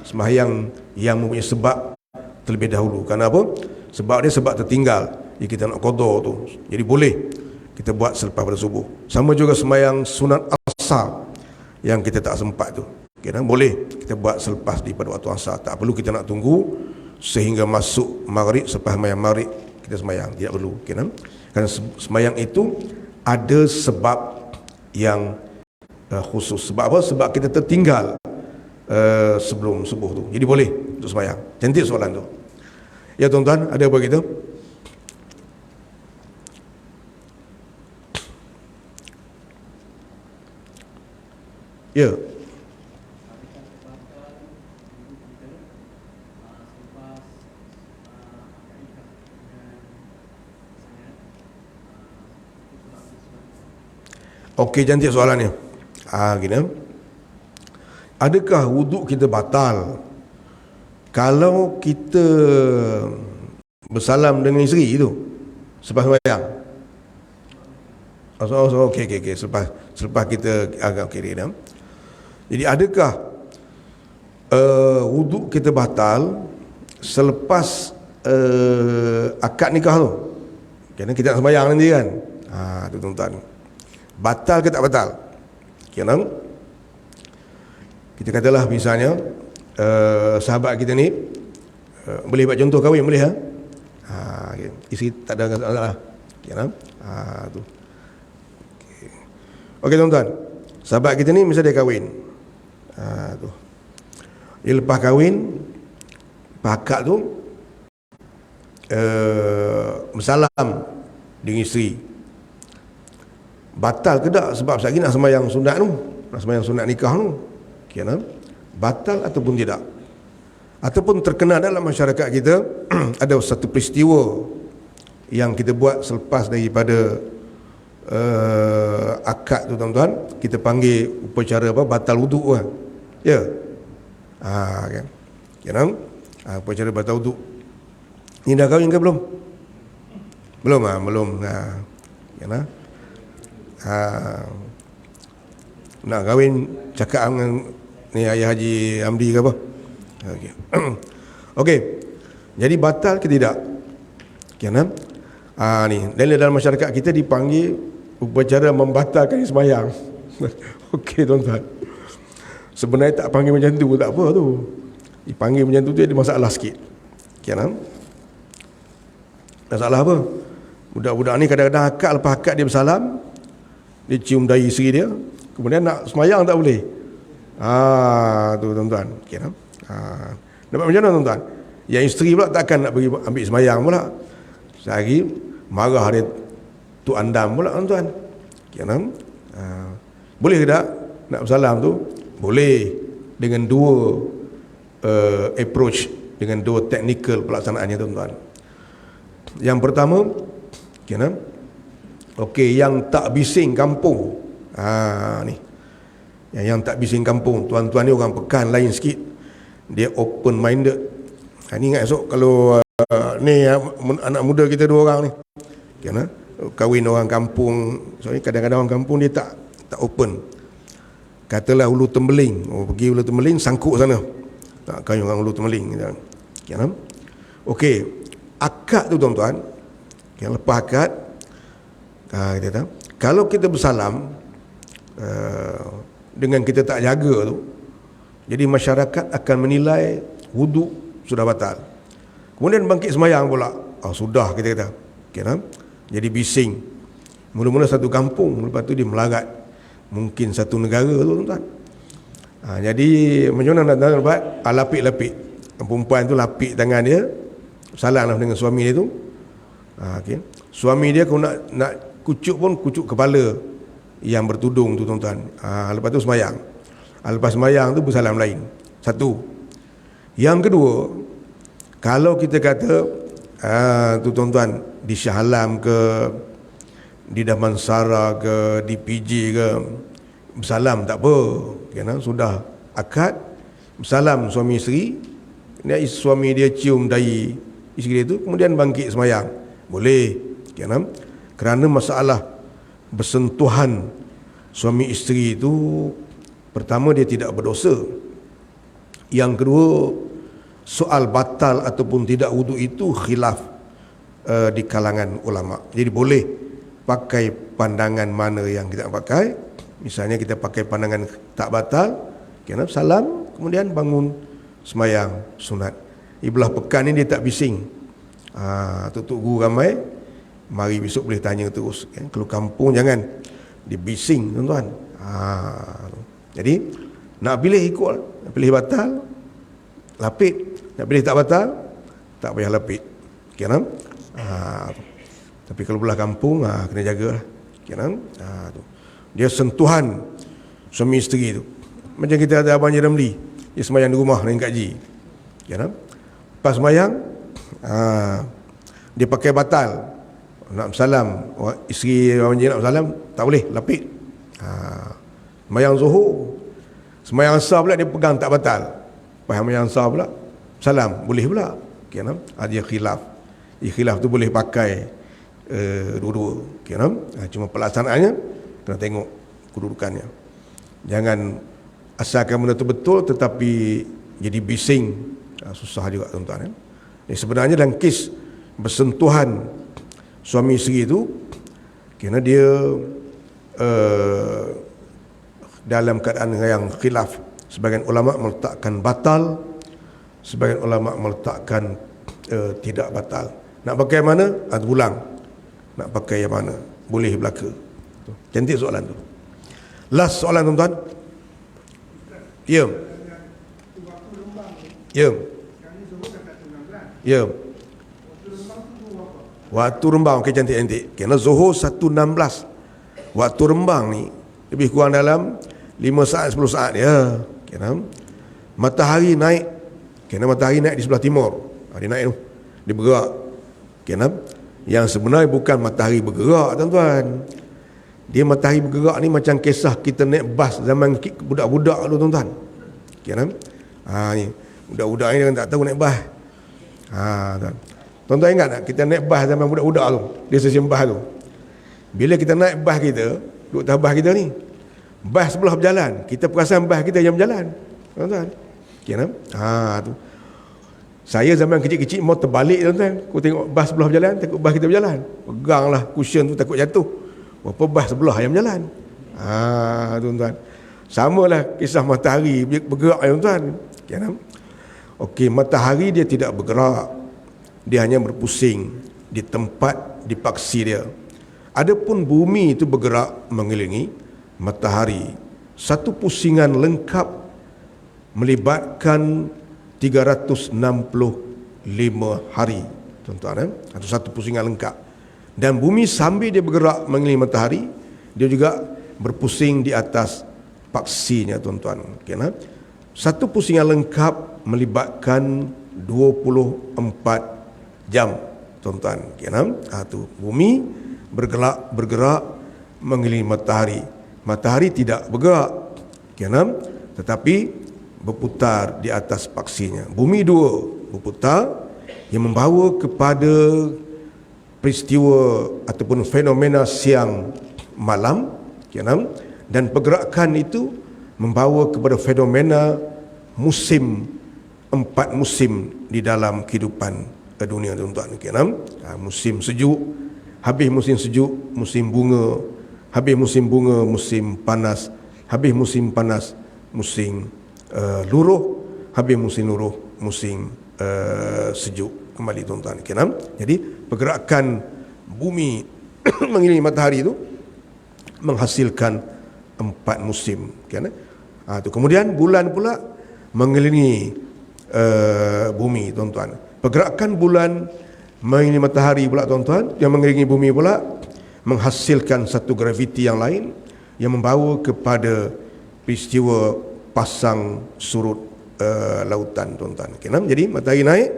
sembahyang yang mempunyai sebab terlebih dahulu. Kerana apa? Sebab dia sebab tertinggal, jadi kita nak qada tu, jadi boleh kita buat selepas pada subuh. Sama juga sembahyang sunat asar yang kita tak sempat tu, boleh kita buat selepas daripada waktu asar. Tak perlu kita nak tunggu sehingga masuk maghrib, selepas sembahyang maghrib kita sembahyang, tidak perlu. Kerana sembahyang itu ada sebab yang khusus. Sebab apa? Sebab kita tertinggal sebelum subuh tu, jadi boleh untuk sembahyang. Cantik soalan tu. Ya tuan-tuan, ada apa kita? Ya. Okey, cantik soalannya. Gini. Adakah wuduk kita batal kalau kita bersalam dengan isteri itu selepas sembahyang? Okey. Selepas kita agak kiri dah. Jadi adakah wuduk kita batal selepas akad nikah tu? Kerana kita nak sembahyang nanti kan? Tu tuan-tuan. Batal ke tak batal? Kita katalah misalnya sahabat kita ni boleh buat contoh kahwin, boleh isteri tak ada masalah. Tu. Okey tuan-tuan, sahabat kita ni misalnya dia kahwin. Tu. Dia lepas kahwin, akad tu bersalam dengan isteri. Batal ke tak? Sebab sekali nak sembahyang sunat tu, nak sembahyang sunat nikah tu, batal ataupun tidak? Ataupun terkenal dalam masyarakat kita ada satu peristiwa yang kita buat selepas daripada akad tu tuan-tuan, kita panggil upacara apa? Batal wuduk kan? Ya. Kan? Upacara batal wuduk. Ni dah kahwin ke belum? Belum. Nak kahwin cakap dengan ni ayah Haji Hamdi ke apa? Okey. Jadi batal ke tidak? Kan? Ni dalam masyarakat kita dipanggil upacara membatalkan sembahyang. Okey tuan-tuan. Sebenarnya tak panggil macam tu tak apa tu. Dipanggil macam tu ada masalah sikit. Kan? Masalah apa? Budak-budak ni kadang-kadang lepas akad dia bersalam, dia cium dahi isteri dia, kemudian nak sembahyang tak boleh. Tu tuan-tuan. Kan? Dapat macam mana tuan-tuan? Yang isteri pula takkan nak pergi ambil sembahyang pula. Sehari marah dia tu andam pula tuan-tuan. Kan? Boleh ke tak nak bersalam tu? Boleh, dengan dua approach, dengan dua technical pelaksanaannya tuan-tuan. Yang pertama, kan? Okey, yang tak bising kampung. Ni. Yang tak bising kampung, tuan-tuan ni orang pekan lain sikit. Dia open minded. Ni ingat esok kalau ni anak muda kita dua orang ni. Kan? Kahwin orang kampung, soalnya kadang-kadang orang kampung dia tak open. Katalah Hulu Tembeling, pergi Hulu Tembeling sangkut sana. Tak kahwin orang Hulu Tembeling kan. Okey, akad tu tuan-tuan, yang lepas akad kita tahu, kalau kita bersalam dengan kita tak jaga tu, jadi masyarakat akan menilai wuduk sudah batal. Kemudian bangkit sembahyang pula, sudah kita kata kan. Jadi bising. Mula-mula satu kampung, lepas tu dia melarat, mungkin satu negara tu tuan-tuan. Jadi macam mana nak dapat? Lapik-lapik. Perempuan tu lapik tangan dia, salamlah dengan suami dia tu. Okay. Suami dia kalau nak kucuk pun kucuk kepala yang bertudung tu tuan-tuan. Lepas tu sembahyang. Lepas sembahyang tu bersalam lain. Satu. Yang kedua, kalau kita kata tu tuan-tuan, di Shah Alam ke, di Damansara ke, di PJ ke, bersalam tak apa. Kan? Sudah akad, bersalam suami isteri, suami dia cium dahi isteri dia tu, kemudian bangkit sembahyang. Boleh. Kan? Kerana masalah bersentuhan suami isteri itu, pertama dia tidak berdosa. Yang kedua, soal batal ataupun tidak wuduk itu khilaf di kalangan ulama. Jadi boleh pakai pandangan mana yang kita pakai. Misalnya kita pakai pandangan tak batal, kena salam, kemudian bangun sembahyang sunat. Belah pekan ni dia tak bising. Tuk-tuk guru ramai, mari besok boleh tanya terus. Kalau kampung jangan dia bising tuan-tuan. Jadi nak pilih ikut, nak pilih batal, lapik. Nak pilih tak batal, tak payah lapik. Kan? Tapi kalau belah kampung, kena jaga. Kan? Dia sentuhan suami isteri tu. Macam kita ada Abang Ramli, dia sembahyang di rumah dengan Kak Ji. Kan? Pas sembahyang, dia pakai batal. Nak bersalam, isteri Abang Ji nak bersalam, tak boleh, lapik. Sembahyang Zuhur, sembahyang Asar pula dia pegang tak batal. Pas sembahyang Asar pula salam, boleh pula. Kan? Dia khilaf. Khilaf tu boleh pakai dua-dua. Kan? Cuma pelaksanaannya kena tengok kedudukannya. Jangan asalkan benda tu betul tetapi jadi bising, susah juga tuan-tuan. Sebenarnya dalam kes bersentuhan suami isteri itu, kerana dia dalam keadaan yang khilaf. Sebagian ulama meletakkan batal, sebagian ulama meletakkan tidak batal. Nak pakai mana? Ulang. Nak pakai yang mana? Boleh belaka. Cantik soalan tu. Last soalan tuan-tuan. Ya. Ya. Ya. Waktu rembang, okey, cantik-cantik. Kerana Zuhur 1.16. Waktu rembang ni lebih kurang dalam 5 saat 10 saat ya. Kerana matahari naik. Kerana matahari naik di sebelah timur. Dia naik tu. Dia bergerak. Kerana yang sebenarnya bukan matahari bergerak tuan-tuan. Dia matahari bergerak ni macam kisah kita naik bas zaman budak-budak dulu tuan-tuan. Kan? Ni budak-budak ni tak tahu naik bas. Tuan-tuan ingat tak kita naik bas zaman budak-budak tu, di stesen bas tu. Bila kita naik bas kita, duduk atas bas kita ni, bas sebelah berjalan, kita perasan bas kita yang berjalan. Tuan-tuan. Kan? Tu. Saya zaman kecil-kecil mau terbalik tuan-tuan. Aku tengok bas sebelah berjalan, takut bas kita berjalan. Peganglah cushion tu takut jatuh. Berapa bas sebelah yang berjalan. Tuan-tuan. Samalah kisah matahari bergerak tuan-tuan. Okey, matahari dia tidak bergerak. Dia hanya berpusing di tempat, di paksi dia. Adapun bumi itu bergerak mengelilingi matahari. Satu pusingan lengkap melibatkan 365 hari, tuan-tuan. Atau satu pusingan lengkap. Dan bumi sambil dia bergerak mengelilingi matahari, dia juga berpusing di atas paksinya, tuan-tuan. Satu pusingan lengkap melibatkan 24 jam, tuan-tuan. Tu bumi bergerak mengelilingi matahari. Matahari tidak bergerak, tetapi berputar di atas paksinya. Bumi dua berputar yang membawa kepada peristiwa ataupun fenomena siang malam, dan pergerakan itu membawa kepada fenomena musim, 4 musim di dalam kehidupan dunia, tuan-tuan. Musim sejuk, habis musim sejuk, musim bunga, habis musim bunga, musim panas, habis musim panas, musim luruh, habis musim luruh, musim sejuk kembali, tuan-tuan. Jadi pergerakan bumi mengelilingi matahari itu menghasilkan 4 musim. Kemudian bulan pula mengelilingi bumi, tuan-tuan. Pergerakan bulan mengelilingi matahari pula, tuan-tuan, yang mengelilingi bumi pula menghasilkan satu graviti yang lain yang membawa kepada peristiwa pasang surut lautan, tuan-tuan. Jadi matahari naik,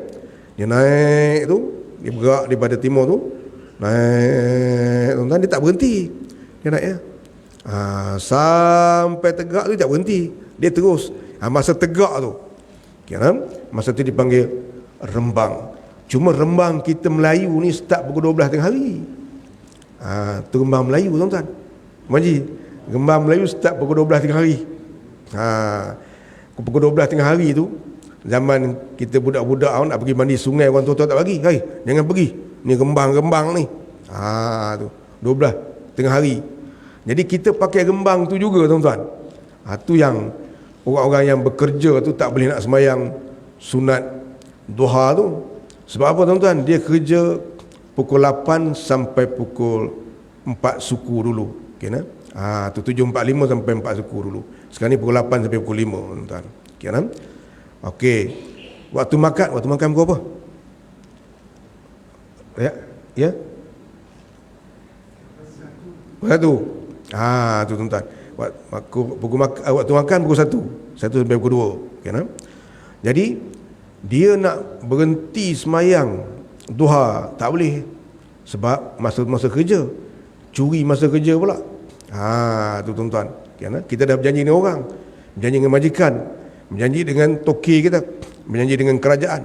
dia naik tu, dia bergerak daripada timur tu, naik, tuan-tuan, dia tak berhenti. Dia naik sampai tegak tu tak berhenti, dia terus. Masa tegak tu, masa tu dipanggil rembang. Cuma rembang kita Melayu ni start pukul 12 tengah hari. Tu rembang Melayu, tuan-tuan. Maji, rembang Melayu start pukul 12 tengah hari. Pukul 12 tengah hari tu, zaman kita budak-budak nak pergi mandi sungai, orang tua-tua tak bagi. Hai, jangan pergi, ni rembang-rembang ni. Tu 12 tengah hari. Jadi kita pakai rembang tu juga, tuan-tuan. Tu yang orang-orang yang bekerja tu tak boleh nak sembahyang sunat duha tu. Sebab apa, tuan-tuan? Dia kerja pukul 8 sampai pukul 4 suku dulu. Tu 7.45 sampai 4 suku dulu. Sekarang ni pukul 8 sampai pukul 5, tuan-tuan. Okey. Waktu makan pukul apa? Ya? Satu. Tu, tuan-tuan. Waktu makan pukul 1 sampai pukul 2. Jadi dia nak berhenti semayang duha tak boleh, sebab masa kerja, curi masa kerja pula. Tu, tuan-tuan. Kita dah berjanji dengan orang, berjanji dengan majikan, berjanji dengan toki kita, berjanji dengan kerajaan,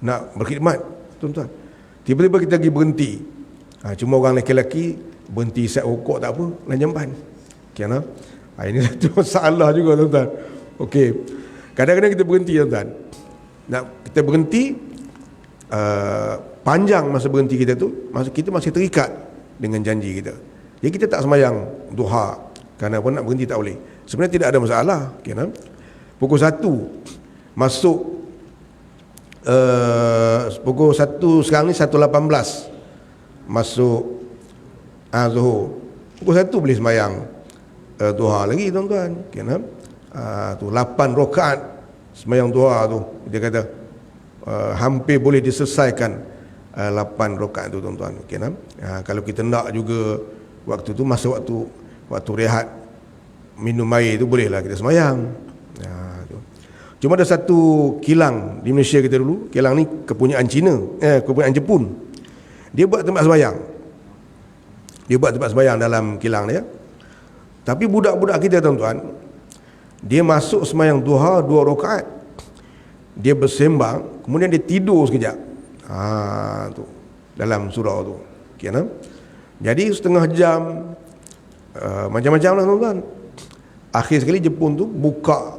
nak berkhidmat, tuan-tuan. Tiba-tiba kita pergi berhenti. Cuma orang lelaki-lelaki berhenti isap rokok tak apa, lain jamban. Ini satu masalah juga, tuan-tuan. Okey. Kadang-kadang kita berhenti, tuan-tuan. Kita berhenti, panjang masa berhenti kita tu, masa kita masih terikat dengan janji kita. Jadi kita tak semayang duha, kerana apa, nak berhenti tak boleh. Sebenarnya tidak ada masalah. Pukul 1 masuk, pukul 1 sekarang ni 1.18 masuk Zuhur. Pukul 1 boleh semayang duha lagi, tuan-tuan. Tu 8 rakaat semayang duha tu, dia kata hampir boleh diselesaikan 8 rakaat tu, tuan-tuan. Kalau kita nak juga waktu tu, masa waktu rehat minum air tu, bolehlah kita semayang. Cuma ada satu kilang di Malaysia kita dulu. Kilang ni kepunyaan Cina, kepunyaan Jepun. Dia buat tempat semayang. Dia buat tempat semayang dalam kilang dia. Tapi budak-budak kita, tuan-tuan, dia masuk semayang duha 2 rakaat, dia bersembang, kemudian dia tidur sekejap. Tu dalam surau tu. Jadi setengah jam, macam-macam lah, tuan-tuan. Akhir sekali Jepun tu buka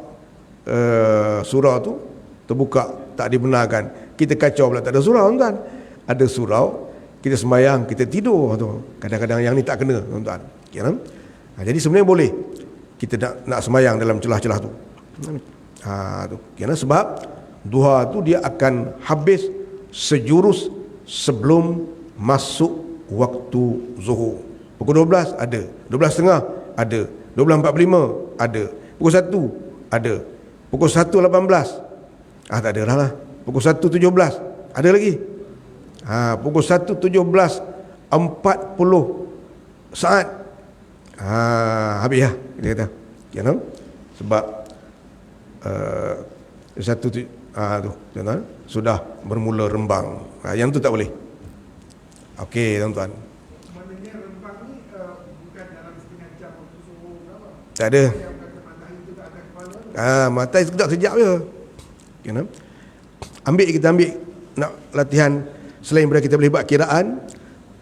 surau tu, terbuka tak dibenarkan. Kita kacau pula tak ada surau tuan. Ada surau, kita sembahyang, kita tidur tu. Kadang-kadang yang ni tak kena tuan. Ya, jadi sebenarnya boleh kita nak sembahyang dalam celah-celah tu. Tu. Kerana sebab duha tu dia akan habis sejurus sebelum masuk waktu zuhur. Pukul 12 ada, 12.30 ada, 12.45 ada, pukul 1 ada, pukul 1.18 tak ada lah. Pukul 1.17 ada lagi. Pukul 1.17 40 saat. Habis lah kita kata. You know? Sebab satu tu tuan-tuan, sudah bermula rembang. Yang tu tak boleh. Okey tuan-tuan. Maknanya rembang ni bukan dalam setengah jam waktu subuh berapa? Tak ada. Yang kata matahari tu tak ada kepala. Matahari sekejap je. You know? Kita ambil nak latihan selain daripada kita boleh buat kiraan,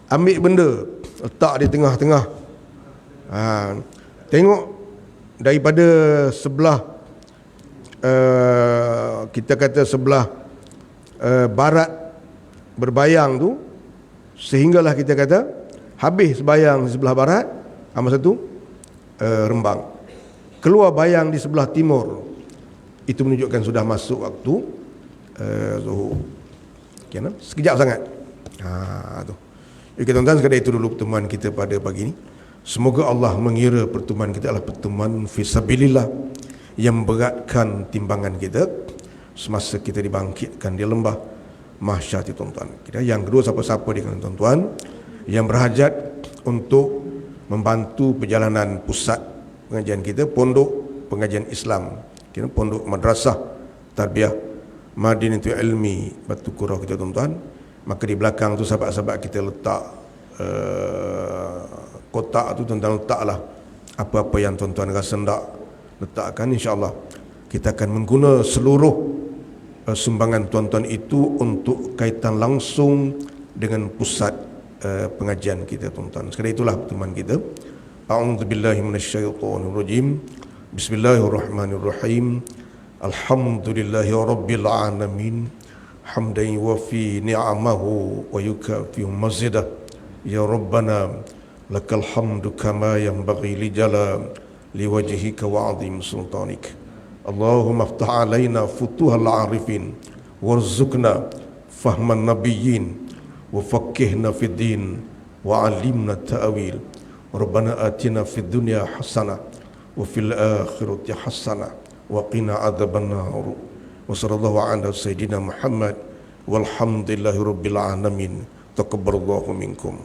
ambil benda letak di tengah-tengah. Tengok daripada sebelah kita kata sebelah barat berbayang tu, sehinggalah kita kata habis bayang di sebelah barat, masa tu rembang. Keluar bayang di sebelah timur, itu menunjukkan sudah masuk waktu zuhur. Sekejap sangat. Tu. Jadi tuan-tuan, sekadar itu dulu pertemuan kita pada pagi ini. Semoga Allah mengira pertemuan kita adalah pertemuan fisabilillah yang beratkan timbangan kita semasa kita dibangkitkan di lembah mahsyar itu, tuan-tuan. Yang kedua, siapa-siapa di kalangan tuan-tuan yang berhajat untuk membantu perjalanan pusat pengajian kita, pondok pengajian Islam, pondok madrasah tarbiyah Madinatul Ilmi Batu Kurau kita, tuan-tuan, maka di belakang tu sahabat-sahabat kita letak kotak tu, tuan-tuan letaklah apa-apa yang tuan-tuan rasa hendak letakkan. InsyaAllah kita akan mengguna seluruh sumbangan tuan-tuan itu untuk kaitan langsung dengan pusat pengajian kita, tuan-tuan. Sekali itulah pertemuan kita. A'udzubillahi minasyaitonirrajim. Bismillahirrahmanirrahim. Alhamdulillahi rabbil alamin. Hamdan yuwafi ni'amahu wa yukafi mazidah. Ya Rabbana lakal hamdu kama yanbaghi li jalal liwajhika wa 'azim sultanik. Allahumma iftah 'alaina futuhal 'arifin warzuqna fahman nabiyyin wa faqqihna fid din wa 'allimna ta'wil. Rabbana atina fid dunya hasanah wa fil akhirati hasanah wa qina adzabannar. Wa sallallahu ala sayyidina Muhammad walhamdulillahi rabbil alamin. Taqabbalallahu minkum.